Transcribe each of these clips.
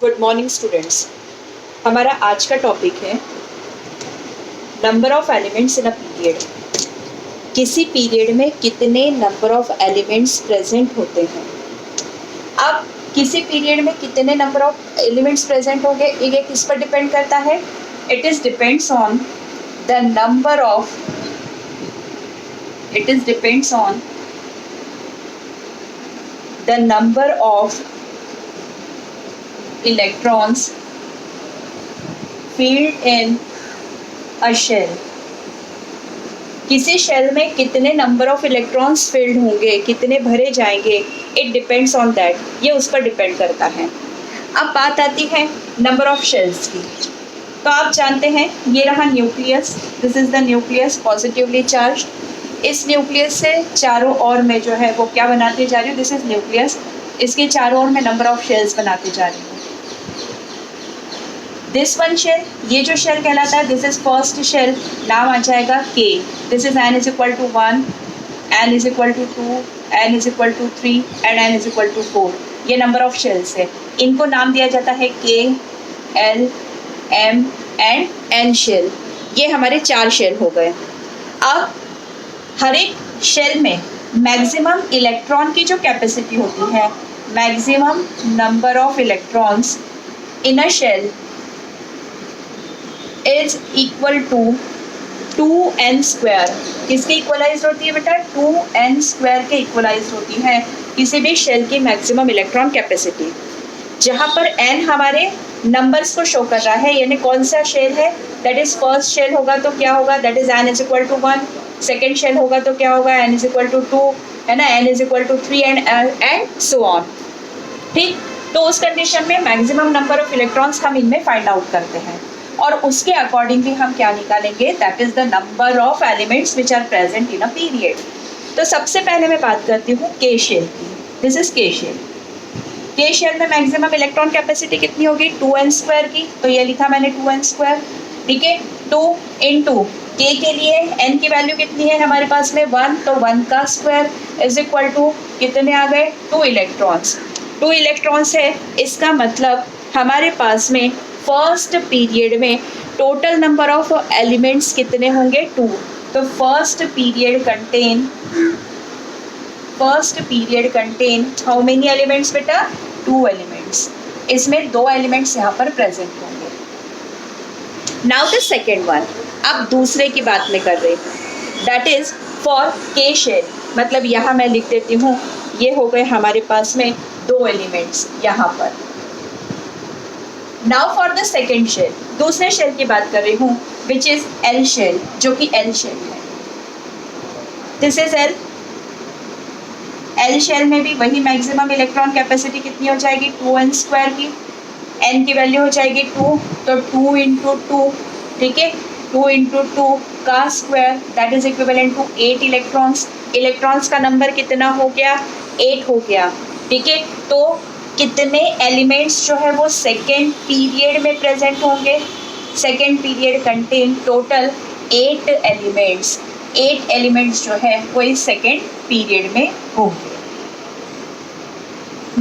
Good morning students. हमारा आज का टॉपिक है number of elements in a period. किसी पीरियड में कितने नंबर ऑफ एलिमेंट्स प्रेजेंट होते हैं। अब किसी पीरियड में कितने नंबर ऑफ एलिमेंट्स प्रेजेंट होंगे ये किस पर डिपेंड करता है। It is depends on the number of the number of electrons filled in a shell। किसी शेल में कितने नंबर ऑफ इलेक्ट्रॉन्स फिल्ड होंगे, कितने भरे जाएंगे, इट डिपेंड्स ऑन दैट, ये उस पर डिपेंड करता है। अब बात आती है नंबर ऑफ शेल्स की। तो आप जानते हैं ये रहा nucleus, this is the nucleus positively charge. इस न्यूक्लियस से चारों ओर में जो है वो क्या बनाते जा रही हूँ, दिस इज न्यूक्लियस। इसके चारों ओर में नंबर ऑफ शेल्स बनाते जा रही हूँ। दिस वन शेल, ये जो शेल कहलाता है, दिस इज फर्स्ट शेल, नाम आ जाएगा के। This is n is equal to 1, n is equal to 2, n is equal to 3 and n is equal to 4। ये नंबर ऑफ शेल्स है, इनको नाम दिया जाता है K, L, M and N shell. ये हमारे 4 शेल हो गए। अब हर एक शेल में मैक्सिमम इलेक्ट्रॉन की जो कैपेसिटी होती है, maximum number of electrons in a shell is equal to 2n square. किसके इक्वलाइज होती है बेटा, 2n स्क्वायर के इक्वलाइज होती है किसी भी शेल की मैक्सिमम इलेक्ट्रॉन कैपेसिटी। जहाँ पर n हमारे नंबर्स को शो कर रहा है, यानी कौन सा शेल है, दैट इज फर्स्ट शेल होगा तो क्या होगा, that is n is equal to 1। Second shell होगा तो क्या होगा, n इज इक्वल टू 2, है ना, n is equal to 3 and so on. ठीक, तो उस कंडीशन में मैक्सिमम नंबर ऑफ इलेक्ट्रॉन्स हम इनमें फाइंड आउट करते हैं और उसके अकॉर्डिंगली हम क्या निकालेंगे, that is the number of elements which are present in a period. तो सबसे पहले मैं बात करती हूँ के शेल की। दिस इज के शेल। के शेल में मैक्सिमम इलेक्ट्रॉन कैपेसिटी कितनी होगी, 2n स्क्वायर की। तो ये लिखा मैंने 2n स्क्वायर, ठीक है। 2 इंटू के के लिए n की वैल्यू कितनी है हमारे पास में 1, तो 1 का स्क्वायर इज इक्वल टू कितने आ गए, 2 इलेक्ट्रॉन्स। 2 इलेक्ट्रॉन्स है, इसका मतलब हमारे पास में फर्स्ट पीरियड में टोटल नंबर ऑफ एलिमेंट्स कितने होंगे, 2। तो first period contain how many elements बेटा, 2 एलिमेंट्स। इसमें 2 एलिमेंट्स यहाँ पर प्रेजेंट होंगे। नाउ द सेकेंड वन, अब दूसरे की बात मैं कर रही हूँ, दैट इज फॉर के शेल। मतलब यहाँ मैं लिख देती हूँ, ये हो गए हमारे पास में 2 एलिमेंट्स यहाँ पर। Now for the second shell, दूसरे शेल की बात कर रही हूँ, विच इज एल शेल, जो कि एल शेल है। This is L. L shell में भी वही मैक्सिमम इलेक्ट्रॉन कैपेसिटी कितनी हो जाएगी, 2n स्क्वायर की। n की वैल्यू हो जाएगी 2, तो 2 इंटू 2, ठीक है, 2 इंटू 2 का square, that is equivalent to 8 electrons. Electrons का नंबर कितना हो गया, 8 हो गया, ठीक है। तो कितने एलिमेंट्स जो है वो सेकेंड पीरियड में प्रेजेंट होंगे, second period contain total 8 elements. 8 elements जो है वो इस सेकेंड पीरियड में होंगे।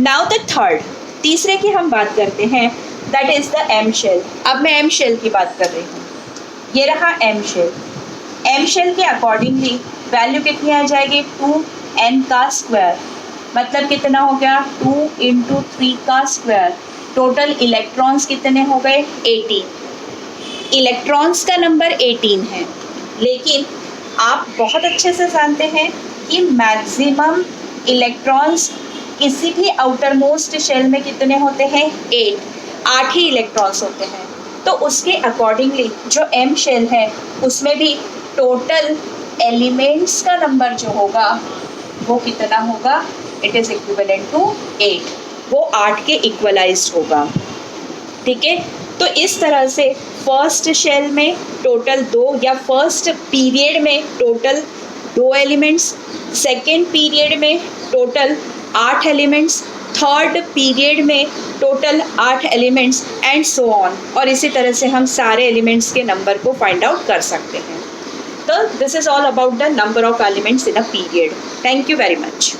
नाउ द थर्ड, तीसरे की हम बात करते हैं, that is the M shell. अब मैं एम शेल की बात कर रही हूँ, ये रहा एम शेल। एम शेल के अकॉर्डिंगली वैल्यू कितनी आ जाएगी, 2n का स्क्वायर, मतलब कितना हो गया, 2 इंटू 3 का स्क्वायर। टोटल इलेक्ट्रॉन्स कितने हो गए, 18। इलेक्ट्रॉन्स का नंबर 18 है, लेकिन आप बहुत अच्छे से जानते हैं कि मैक्सिमम इलेक्ट्रॉन्स किसी भी आउटर मोस्ट शेल में कितने होते हैं, 8 ही इलेक्ट्रॉन्स होते हैं। तो उसके अकॉर्डिंगली जो एम शेल है उसमें भी टोटल एलिमेंट्स का नंबर जो होगा वो कितना होगा, इट इज इक्विवेलेंट टू 8, वो 8 के इक्वलाइज्ड होगा, ठीक है। तो इस तरह से फर्स्ट शेल में टोटल 2 या फर्स्ट पीरियड में टोटल 2 एलिमेंट्स, सेकेंड पीरियड में टोटल 8 एलिमेंट्स, थर्ड पीरियड में total 8 elements and so on. और इसी तरह से हम सारे एलिमेंट्स के नंबर को फाइंड आउट कर सकते हैं। तो this is all about the number of elements in a period. Thank you very much.